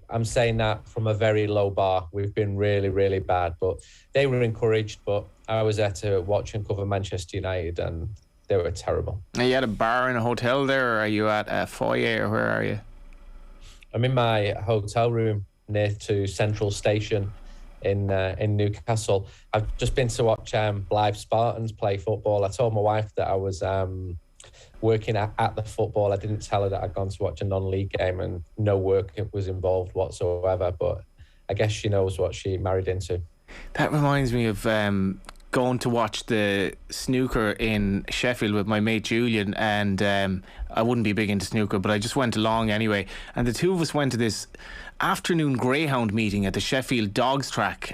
I'm saying that from a very low bar. We've been really, really bad, but they were encouraged. But I was there to watch and cover Manchester United, and they were terrible. Are you at a bar in a hotel there, or are you at a foyer, or where are you? I'm in my hotel room near to Central Station in Newcastle. I've just been to watch Blythe Spartans play football. I told my wife that I was working at the football. I didn't tell her that I'd gone to watch a non-league game, and no work was involved whatsoever. But I guess she knows what she married into. That reminds me of going to watch the snooker in Sheffield with my mate Julian, and I wouldn't be big into snooker, but I just went along anyway, and the two of us went to this afternoon greyhound meeting at the Sheffield Dogs Track,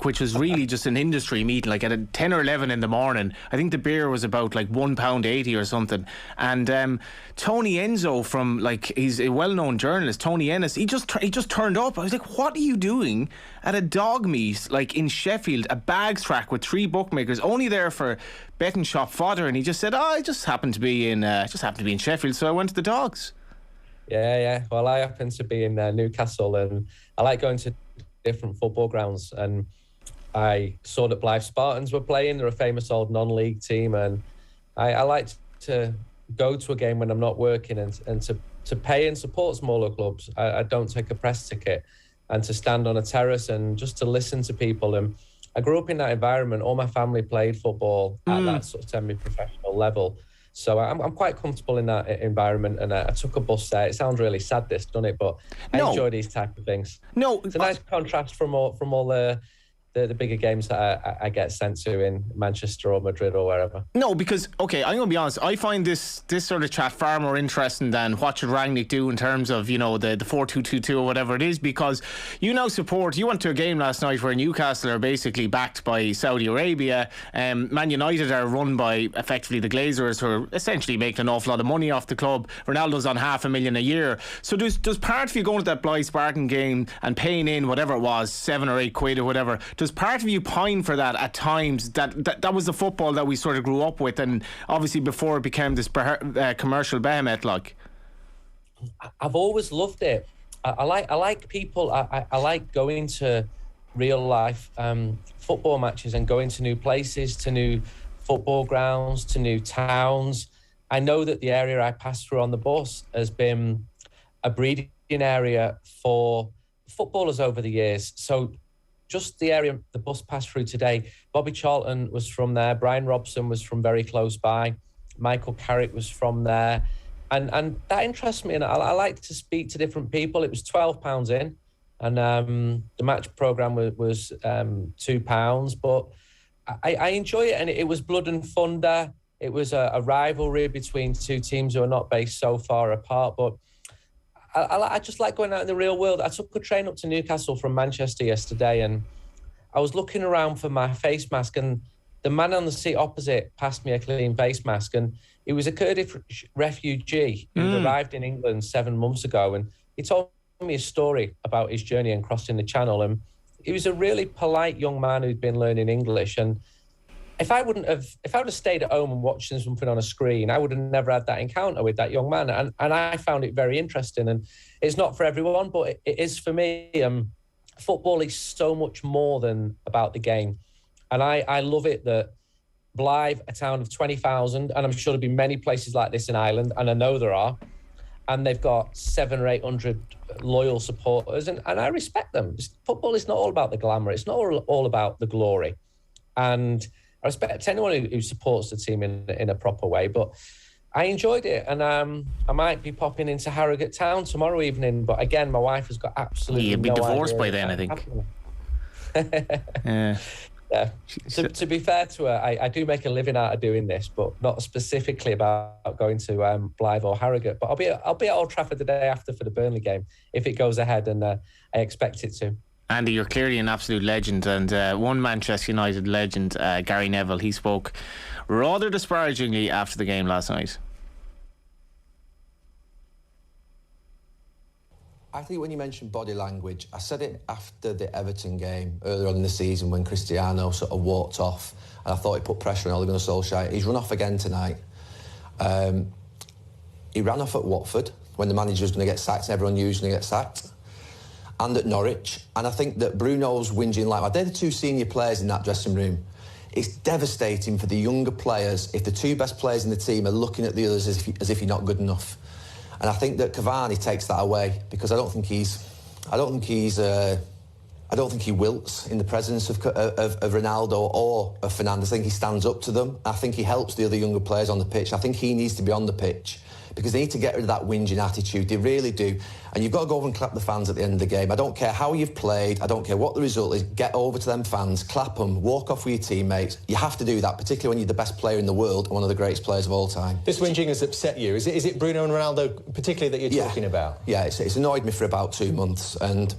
which was really just an industry meeting, like at 10 or 11 in the morning. I think the beer was about like £1.80 or something, and Tony Enzo from, like, he's a well-known journalist, Tony Ennis, he just turned up. I was like, what are you doing at a dog meet like in Sheffield, a bags track with 3 bookmakers, only there for betting shop fodder? And he just said, I just happened to be in Sheffield, so I went to the dogs. Yeah. Well, I happen to be in Newcastle, and I like going to different football grounds. And I saw that Blythe Spartans were playing. They're a famous old non-league team, and I like to go to a game when I'm not working and to pay and support smaller clubs. I don't take a press ticket, and to stand on a terrace and just to listen to people. And I grew up in that environment. All my family played football at that sort of semi-professional level. So I'm quite comfortable in that environment, and I took a bus there. It sounds really sad, this, doesn't it? But I enjoy these type of things. No, it's a nice contrast from all the bigger games that I get sent to in Manchester or Madrid or wherever. No, because, okay, I'm going to be honest, I find this sort of chat far more interesting than what should Rangnick do in terms of, you know, the 4-2-2-2 or whatever it is, because you went to a game last night where Newcastle are basically backed by Saudi Arabia. Man United are run by effectively the Glazers, who are essentially making an awful lot of money off the club. Ronaldo's on $500,000 a year. So does part of you going to that Blythe Spartan game and paying in whatever it was, £7 or £8 or whatever, does part of you pine for that at times? That was the football that we sort of grew up with, and obviously before it became this commercial behemoth. Like, I've always loved it. I like people. I like going to real life football matches and going to new places, to new football grounds, to new towns. I know that the area I passed through on the bus has been a breeding area for footballers over the years. So just the area the bus passed through today, Bobby Charlton was from there, Brian Robson was from very close by, Michael Carrick was from there, and that interests me, and I like to speak to different people. It was £12 in, and the match programme was £2, but I enjoy it, and it was blood and thunder. It was a rivalry between two teams who are not based so far apart, but I just like going out in the real world. I took a train up to Newcastle from Manchester yesterday, and I was looking around for my face mask, and the man on the seat opposite passed me a clean face mask, and he was a Kurdish refugee who arrived in England 7 months ago, and he told me a story about his journey and crossing the Channel, and he was a really polite young man who'd been learning English. And if I would have stayed at home and watched something on a screen, I would have never had that encounter with that young man. And I found it very interesting. And it's not for everyone, but it is for me. Football is so much more than about the game. And I love it that Blythe, a town of 20,000, and I'm sure there'll be many places like this in Ireland, and I know there are, and they've got 700 or 800 loyal supporters, and I respect them. Football is not all about the glamour. It's not all about the glory. And I respect anyone who supports the team in a proper way, but I enjoyed it, and I might be popping into Harrogate Town tomorrow evening, but again, my wife has got absolutely You'll be no divorced idea by then, I think. Yeah. To be fair to her, I do make a living out of doing this, but not specifically about going to Blythe or Harrogate. But I'll be at Old Trafford the day after for the Burnley game if it goes ahead, and I expect it to. Andy, you're clearly an absolute legend, and one Manchester United legend, Gary Neville, he spoke rather disparagingly after the game last night. I think when you mentioned body language, I said it after the Everton game earlier on in the season when Cristiano sort of walked off, and I thought he put pressure on Ole Gunnar Solskjaer. He's run off again tonight. He ran off at Watford when the manager was going to get sacked and everyone usually gets sacked. and at Norwich. And I think that Bruno's whinging like that. They're the two senior players in that dressing room. It's devastating for the younger players if the two best players in the team are looking at the others as if you're not good enough. And I think that Cavani takes that away, because I don't think he wilts in the presence of Ronaldo or of Fernandes. I think he stands up to them. I think he helps the other younger players on the pitch. I think he needs to be on the pitch, because they need to get rid of that whinging attitude. They really do. And you've got to go over and clap the fans at the end of the game. I don't care how you've played. I don't care what the result is. Get over to them fans, clap them, walk off with your teammates. You have to do that, particularly when you're the best player in the world and one of the greatest players of all time. This whinging has upset you. Is it Bruno and Ronaldo particularly that you're talking about? Yeah, it's annoyed me for about 2 months. And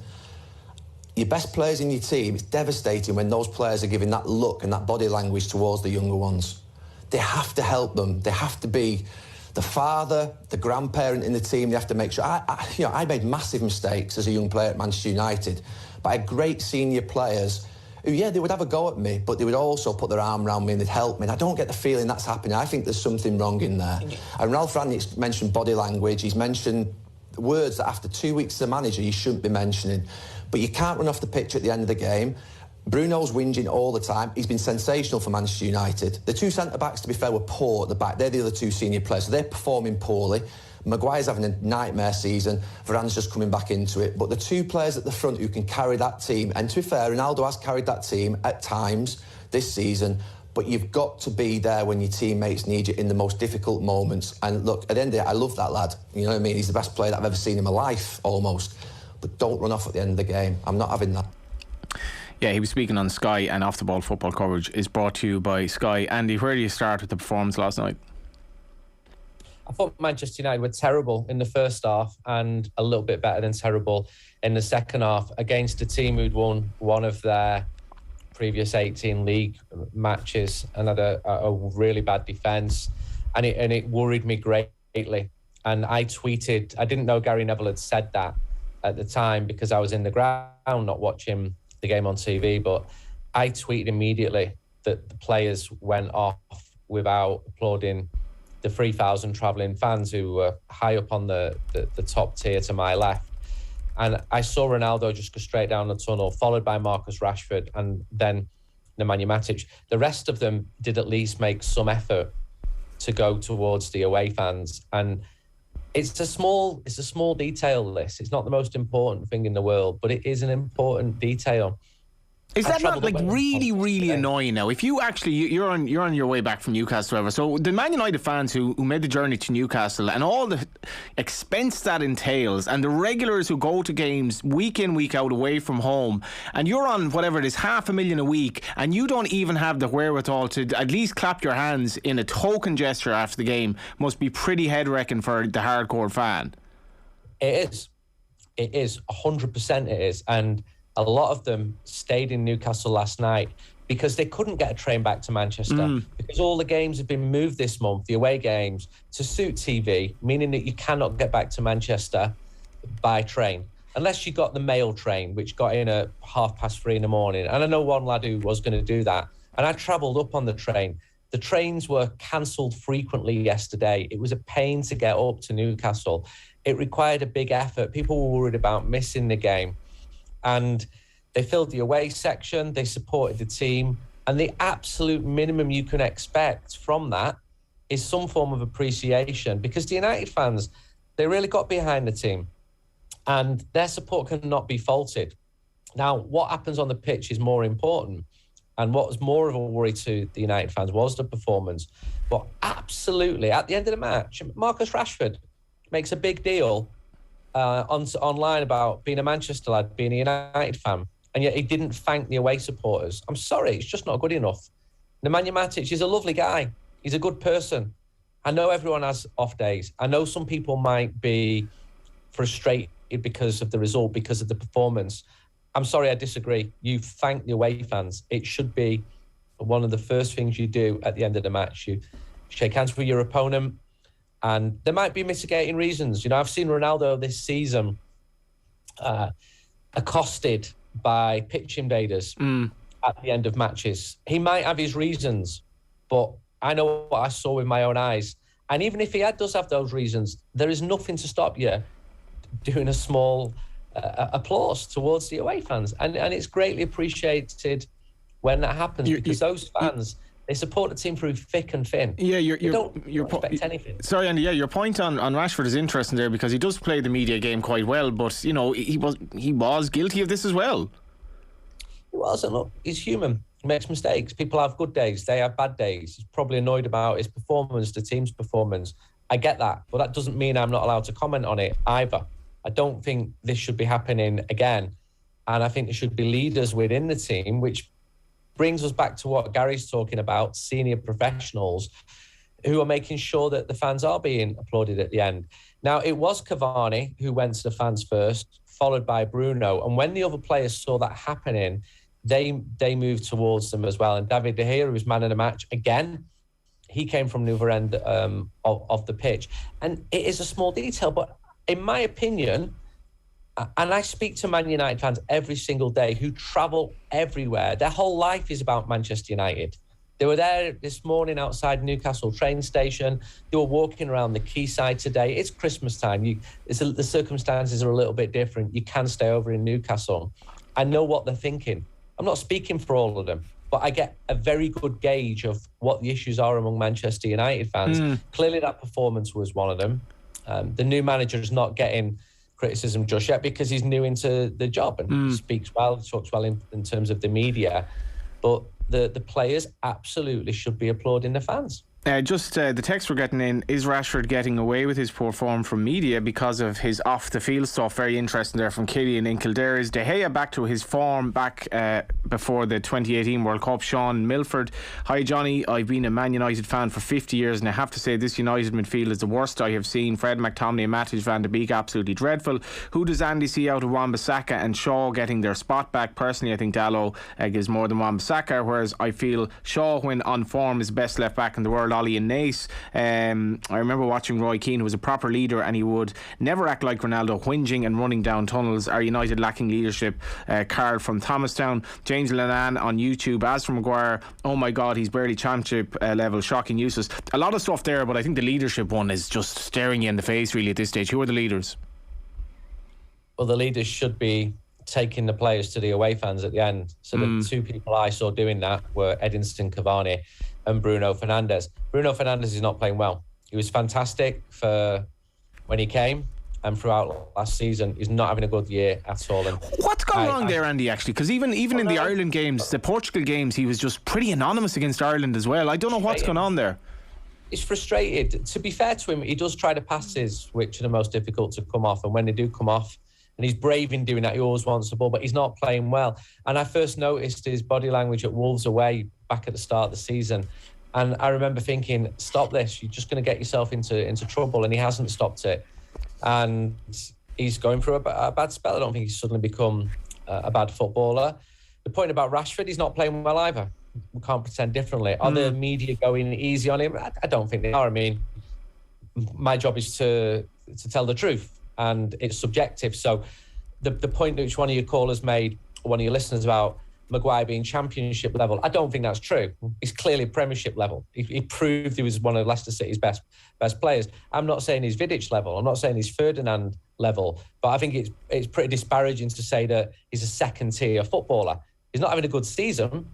your best players in your team, it's devastating when those players are giving that look and that body language towards the younger ones. They have to help them. They have to be the father, the grandparent in the team. They have to make sure. I made massive mistakes as a young player at Manchester United, but I had great senior players who, they would have a go at me, but they would also put their arm around me and they'd help me. And I don't get the feeling that's happening. I think there's something wrong in there. And Ralph Rangnick's mentioned body language. He's mentioned words that after 2 weeks as a manager you shouldn't be mentioning. But you can't run off the pitch at the end of the game. Bruno's whinging all the time. He's been sensational for Manchester United. The two centre-backs, to be fair, were poor at the back. They're the other two senior players, so they're performing poorly. Maguire's having a nightmare season. Varane's just coming back into it. But the two players at the front who can carry that team, and to be fair, Ronaldo has carried that team at times this season, but you've got to be there when your teammates need you in the most difficult moments. And look, at the end of the day, I love that lad. You know what I mean? He's the best player that I've ever seen in my life, almost. But don't run off at the end of the game. I'm not having that. Yeah, he was speaking on Sky, and Off the Ball football coverage is brought to you by Sky. Andy, where do you start with the performance last night? I thought Manchester United were terrible in the first half and a little bit better than terrible in the second half against a team who'd won one of their previous 18 league matches and had a really bad defence, and it worried me greatly. And I tweeted, I didn't know Gary Neville had said that at the time because I was in the ground not watching the game on TV, but I tweeted immediately that the players went off without applauding the 3,000 travelling fans who were high up on the top tier to my left. And I saw Ronaldo just go straight down the tunnel, followed by Marcus Rashford and then Nemanja Matic. The rest of them did at least make some effort to go towards the away fans. And it's a small detail, this. It's not the most important thing in the world, but it is an important detail. Is that not like really annoying now? If you actually you're on your way back from Newcastle, whatever. So the Man United fans who made the journey to Newcastle and all the expense that entails, and the regulars who go to games week in week out away from home, and you're on whatever it is, $500,000 a week, and you don't even have the wherewithal to at least clap your hands in a token gesture after the game, must be pretty head wrecking for the hardcore fan. It is 100%. It is, and a lot of them stayed in Newcastle last night because they couldn't get a train back to Manchester because all the games have been moved this month, the away games, to suit TV, meaning that you cannot get back to Manchester by train unless you got the mail train, which got in at 3:30 in the morning. And I know one lad who was going to do that. And I travelled up on the train. The trains were cancelled frequently yesterday. It was a pain to get up to Newcastle. It required a big effort. People were worried about missing the game. And they filled the away section, they supported the team, and the absolute minimum you can expect from that is some form of appreciation, because the United fans, they really got behind the team and their support cannot be faulted. Now, what happens on the pitch is more important, and what was more of a worry to the United fans was the performance. But absolutely, at the end of the match, Marcus Rashford makes a big deal online about being a Manchester lad, being a United fan, and yet he didn't thank the away supporters. I'm sorry, it's just not good enough. Nemanja Matic is a lovely guy. He's a good person. I know everyone has off days. I know some people might be frustrated because of the result, because of the performance. I'm sorry, I disagree. You thank the away fans. It should be one of the first things you do at the end of the match. You shake hands with your opponent. And there might be mitigating reasons. You know, I've seen Ronaldo this season accosted by pitch invaders at the end of matches. He might have his reasons, but I know what I saw with my own eyes. And even if he does have those reasons, there is nothing to stop you doing a small applause towards the away fans, and it's greatly appreciated when that happens, because those fans, they support the team through thick and thin. Yeah, you don't expect anything. Sorry, Andy. Yeah, your point on Rashford is interesting there, because he does play the media game quite well, but you know he was guilty of this as well. He was, and look, he's human. He makes mistakes. People have good days. They have bad days. He's probably annoyed about his performance, the team's performance. I get that, but that doesn't mean I'm not allowed to comment on it either. I don't think this should be happening again, and I think there should be leaders within the team, which brings us back to what Gary's talking about, senior professionals who are making sure that the fans are being applauded at the end. Now, it was Cavani who went to the fans first, followed by Bruno. And when the other players saw that happening, they moved towards them as well. And David De Gea, who was man of the match, again, he came from the other end of the pitch. And it is a small detail, but in my opinion, and I speak to Man United fans every single day who travel everywhere. Their whole life is about Manchester United. They were there this morning outside Newcastle train station. They were walking around the quayside today. It's Christmas time. The circumstances are a little bit different. You can stay over in Newcastle. I know what they're thinking. I'm not speaking for all of them, but I get a very good gauge of what the issues are among Manchester United fans. Clearly that performance was one of them. The new manager is not getting criticism just yet because he's new into the job and speaks well, talks well in terms of the media. But the players absolutely should be applauding the fans. The text we're getting in, is Rashford getting away with his poor form from media because of his off-the-field stuff? Very interesting there from Killian in Kildare. Is De Gea back to his form back before the 2018 World Cup? Sean Milford. Hi Johnny, I've been a Man United fan for 50 years and I have to say this United midfield is the worst I have seen. Fred McTominay and Matic Van de Beek absolutely dreadful. Who does Andy see out of Wan-Bissaka and Shaw getting their spot back? Personally, I think Dalot gives more than Wan-Bissaka, whereas I feel Shaw, when on form, is the best left back in the world. Ollie and Nace. I remember watching Roy Keane, who was a proper leader, and he would never act like Ronaldo, whinging and running down tunnels. Are United lacking leadership? Carl from Thomastown. James Lennon on YouTube. As for Maguire, oh my God, he's barely championship level, shocking useless. A lot of stuff there, but I think the leadership one is just staring you in the face really at this stage. Who are the leaders? Well, the leaders should be taking the players to the away fans at the end. So the two people I saw doing that were Edinson Cavani and Bruno Fernandes. Bruno Fernandes is not playing well. He was fantastic for when he came, and throughout last season, he's not having a good year at all. And what's gone wrong there, Andy, actually? Because even in the Ireland games, the Portugal games, he was just pretty anonymous against Ireland as well. I don't know what's going on there. He's frustrated. To be fair to him, he does try the passes, which are the most difficult to come off. And when they do come off, and he's brave in doing that, he always wants the ball, but he's not playing well. And I first noticed his body language at Wolves away back at the start of the season. And I remember thinking, stop this. You're just going to get yourself into trouble. And he hasn't stopped it. And he's going through a bad spell. I don't think he's suddenly become a bad footballer. The point about Rashford, he's not playing well either. We can't pretend differently. Are the media going easy on him? I don't think they are. I mean, my job is to tell the truth, and it's subjective. So the point that which one of your callers made, one of your listeners, about Maguire being championship level, I don't think that's true. He's clearly Premiership level. He proved he was one of Leicester City's best players. I'm not saying he's Vidic level. I'm not saying he's Ferdinand level. But I think it's pretty disparaging to say that he's a second-tier footballer. He's not having a good season,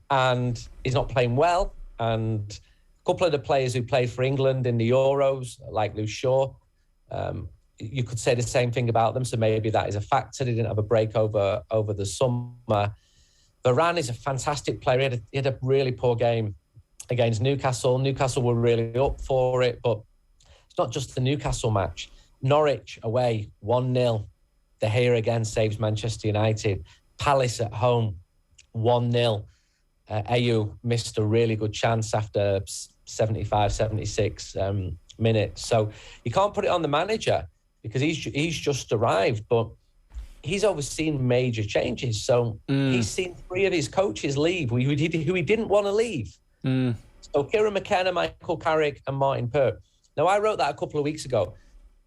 and he's not playing well. And a couple of the players who played for England in the Euros, like Luke Shaw, you could say the same thing about them. So maybe that is a factor. They didn't have a break over the summer. Varane is a fantastic player. He had a really poor game against Newcastle. Newcastle were really up for it, but it's not just the Newcastle match. Norwich away, 1-0. De Gea again saves Manchester United. Palace at home, 1-0. Ayew missed a really good chance after 75, 76 minutes. So you can't put it on the manager because he's just arrived, but he's overseen major changes. So he's seen 3 of his coaches leave who he didn't want to leave. So Kieran McKenna, Michael Carrick and Martin Pert. Now, I wrote that a couple of weeks ago,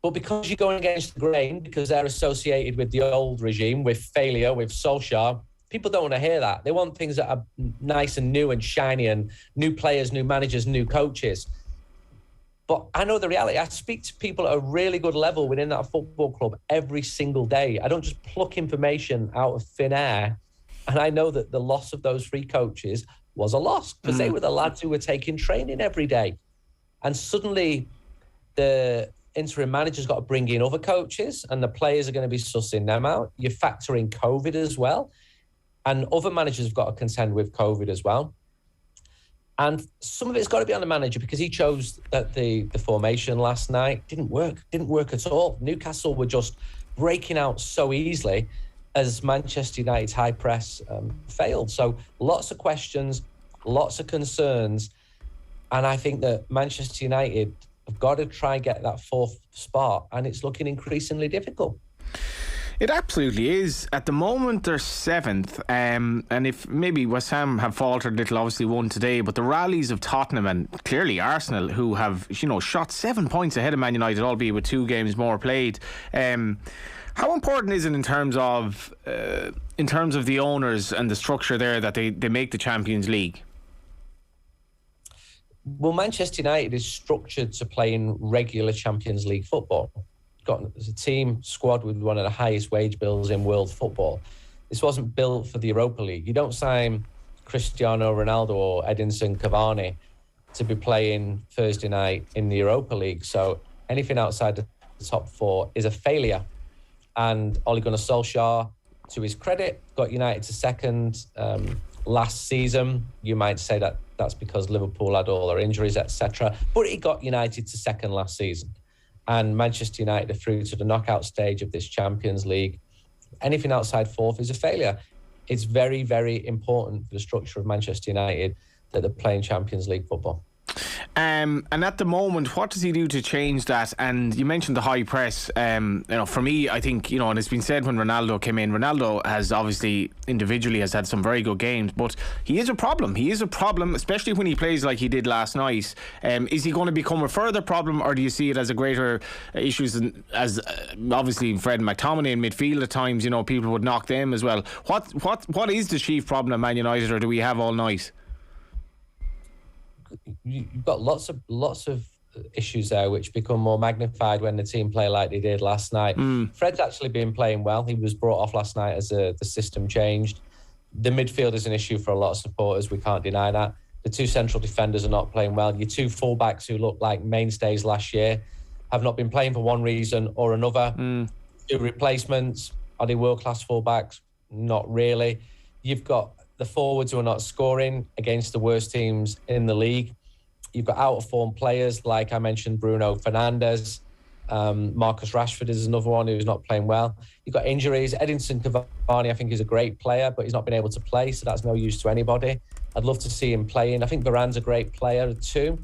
but because you're going against the grain, because they're associated with the old regime, with failure, with Solskjaer, people don't want to hear that. They want things that are nice and new and shiny and new players, new managers, new coaches. But I know the reality. I speak to people at a really good level within that football club every single day. I don't just pluck information out of thin air. And I know that the loss of those 3 coaches was a loss because they were the lads who were taking training every day. And suddenly the interim manager's got to bring in other coaches and the players are going to be sussing them out. You factor in COVID as well. And other managers have got to contend with COVID as well. And some of it's got to be on the manager because he chose that the formation last night didn't work at all. Newcastle were just breaking out so easily as Manchester United's high press failed. So lots of questions, lots of concerns. And I think that Manchester United have got to try and get that 4th spot, and it's looking increasingly difficult. It absolutely is. At the moment, they're 7th. And if maybe West Ham have faltered a little, obviously won today, but the rallies of Tottenham and clearly Arsenal, who have, shot 7 points ahead of Man United, albeit with 2 games more played. How important is it in terms of the owners and the structure there that they make the Champions League? Well, Manchester United is structured to play in regular Champions League football. Got a team squad with one of the highest wage bills in world football. This wasn't built for the Europa League. You don't sign Cristiano Ronaldo or Edinson Cavani to be playing Thursday night in the Europa League. So anything outside the top 4 is a failure. And Ole Gunnar Solskjaer, to his credit, got United to 2nd last season. You might say that that's because Liverpool had all their injuries, etc. But he got United to 2nd last season. And Manchester United are through to the knockout stage of this Champions League. Anything outside 4th is a failure. It's very, very important for the structure of Manchester United that they're playing Champions League football. And at the moment, what does he do to change that? And you mentioned the high press. For me, I think, and it's been said when Ronaldo came in, Ronaldo has obviously individually has had some very good games, but he is a problem. He is a problem, especially when he plays like he did last night. Is he going to become a further problem, or do you see it as a greater issue as obviously Fred and McTominay in midfield at times, people would knock them as well. What is the chief problem at Man United, or do we have all night? You've got lots of issues there which become more magnified when the team play like they did last night. Fred's actually been playing well. He was brought off last night as the system changed. The midfield is an issue for a lot of supporters. We can't deny that. The 2 central defenders are not playing well. Your 2 fullbacks who looked like mainstays last year have not been playing for one reason or another. 2 replacements. Are they world-class fullbacks? Not really. You've got the forwards who are not scoring against the worst teams in the league. You've got out-of-form players, like I mentioned, Bruno Fernandes. Marcus Rashford is another one who's not playing well. You've got injuries. Edinson Cavani, I think, is a great player, but he's not been able to play, so that's no use to anybody. I'd love to see him playing. I think Varane's a great player too,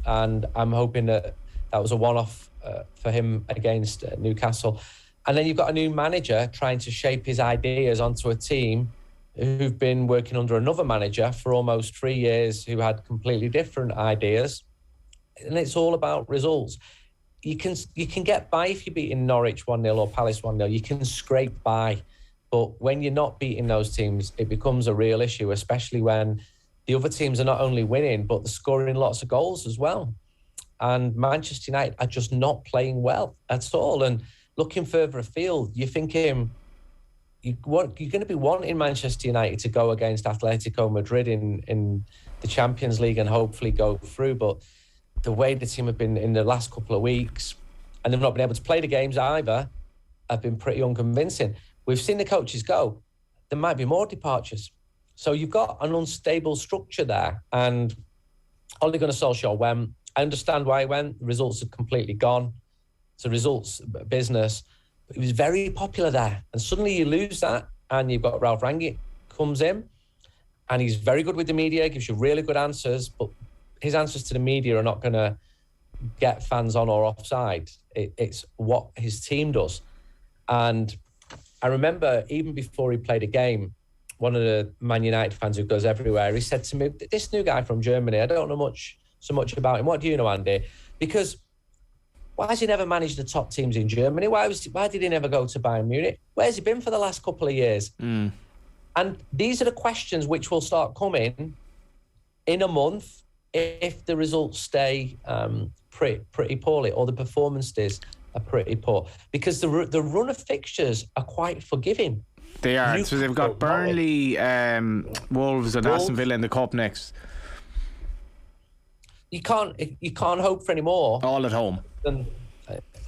and I'm hoping that was a one-off for him against Newcastle. And then you've got a new manager trying to shape his ideas onto a team who've been working under another manager for almost 3 years who had completely different ideas. And it's all about results. You can get by if you're beating Norwich 1-0 or Palace 1-0. You can scrape by. But when you're not beating those teams, it becomes a real issue, especially when the other teams are not only winning, but they're scoring lots of goals as well. And Manchester United are just not playing well at all. And looking further afield, you're thinking, you're going to be wanting Manchester United to go against Atletico Madrid in the Champions League and hopefully go through. But the way the team have been in the last couple of weeks, and they've not been able to play the games either, have been pretty unconvincing. We've seen the coaches go. There might be more departures. So you've got an unstable structure there. And Ole Gunnar Solskjaer went. I understand why he went. The results are completely gone. It's a results business. He was very popular there. And suddenly you lose that, and you've got Ralph Rangnick comes in, and he's very good with the media, gives you really good answers, but his answers to the media are not going to get fans on or offside. It's what his team does. And I remember even before he played a game, one of the Man United fans who goes everywhere, he said to me, this new guy from Germany, I don't know so much about him. What do you know, Andy? Because why has he never managed the top teams in Germany? Why did he never go to Bayern Munich? Where's he been for the last couple of years? And these are the questions which will start coming in a month if the results stay pretty poorly, or the performances are pretty poor, because the run of fixtures are quite forgiving. They are. So they've got Burnley, Wolves, and Aston Villa in the cup next. You can't hope for any more. All at home.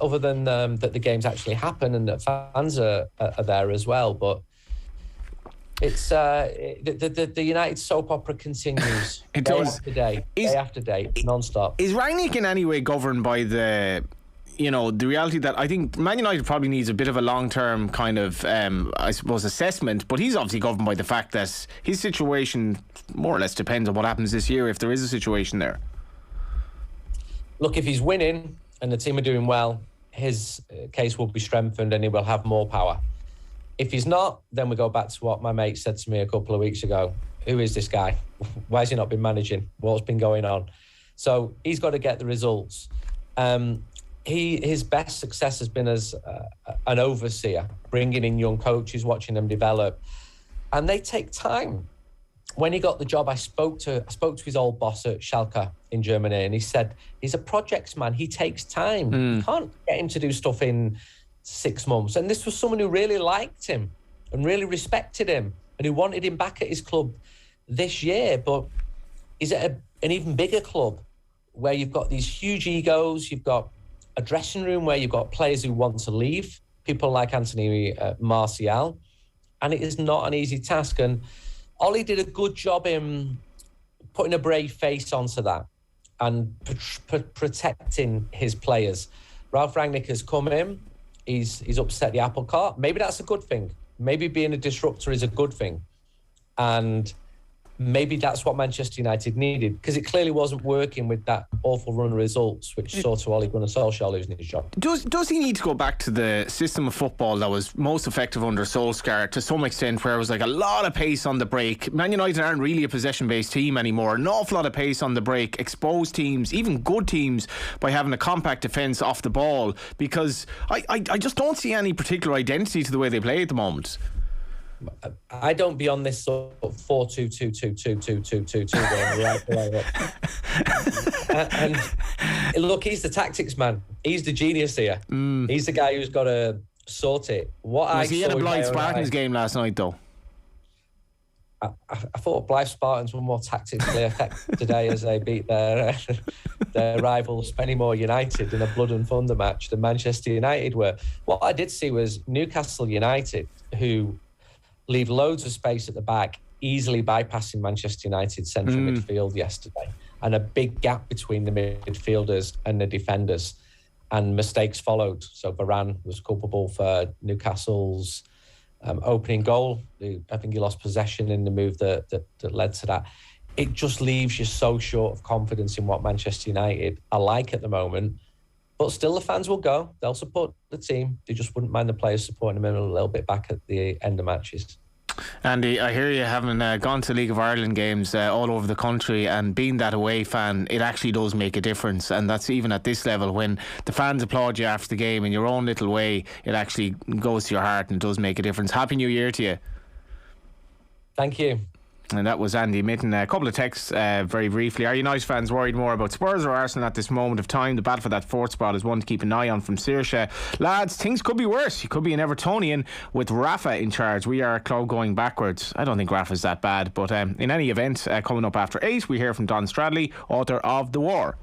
Other than that the games actually happen and that fans are there as well. But it's the United soap opera continues. It day does. After day, day after day, non-stop. Is Rangnick in any way governed by the reality that I think Man United probably needs a bit of a long-term kind of, I suppose, assessment, but he's obviously governed by the fact that his situation more or less depends on what happens this year, if there is a situation there. Look, if he's winning and the team are doing well, his case will be strengthened and he will have more power. If he's not, then we go back to what my mate said to me a couple of weeks ago. Who is this guy? Why has he not been managing? What's been going on? So he's got to get the results. His best success has been as an overseer, bringing in young coaches, watching them develop. And they take time. When he got the job, I spoke to his old boss at Schalke in Germany, and he said he's a projects man. He takes time. You can't get him to do stuff in 6 months. And this was someone who really liked him and really respected him and who wanted him back at his club this year. But he's at an even bigger club where you've got these huge egos. You've got a dressing room where you've got players who want to leave, people like Anthony Martial. And it is not an easy task. And Ollie did a good job in putting a brave face onto that and protecting his players. Ralph Rangnick has come in. He's upset the apple cart. Maybe that's a good thing. Maybe being a disruptor is a good thing. And maybe that's what Manchester United needed, because it clearly wasn't working with that awful run of results, which saw to Ole Gunnar Solskjaer losing his job. Does he need to go back to the system of football that was most effective under Solskjaer to some extent, where it was like a lot of pace on the break? Man United aren't really a possession-based team anymore. An awful lot of pace on the break, expose teams, even good teams, by having a compact defence off the ball, because I just don't see any particular identity to the way they play at the moment. I don't be on this sort of 4-2-2-2-2-2-2-2-2 and look, he's the tactics man. He's the genius here. He's the guy who's got to sort it. He had a Blythe Spartans game last night, though. I thought Blythe Spartans were more tactically effective today as they beat their rivals Spennymoor United in a blood and thunder match than Manchester United were. What I did see was Newcastle United, who leave loads of space at the back, easily bypassing Manchester United's central midfield yesterday, and a big gap between the midfielders and the defenders, and mistakes followed. So Varane was culpable for Newcastle's opening goal. I think he lost possession in the move that led to that. It just leaves you so short of confidence in what Manchester United are like at the moment. But still, the fans will go. They'll support the team. They just wouldn't mind the players supporting them a little bit back at the end of matches. Andy, I hear you having gone to League of Ireland games all over the country, and being that away fan, it actually does make a difference. And that's even at this level, when the fans applaud you after the game in your own little way, it actually goes to your heart and does make a difference. Happy New Year to you. Thank you. And that was Andy Mitten. A couple of texts very briefly. Are United fans worried more about Spurs or Arsenal at this moment of time? The battle for that fourth spot is one to keep an eye on from Saoirse. Lads, things could be worse. He could be an Evertonian with Rafa in charge. We are a club going backwards. I don't think Rafa's that bad, but in any event, coming up after 8, we hear from Don Stradley, author of The War.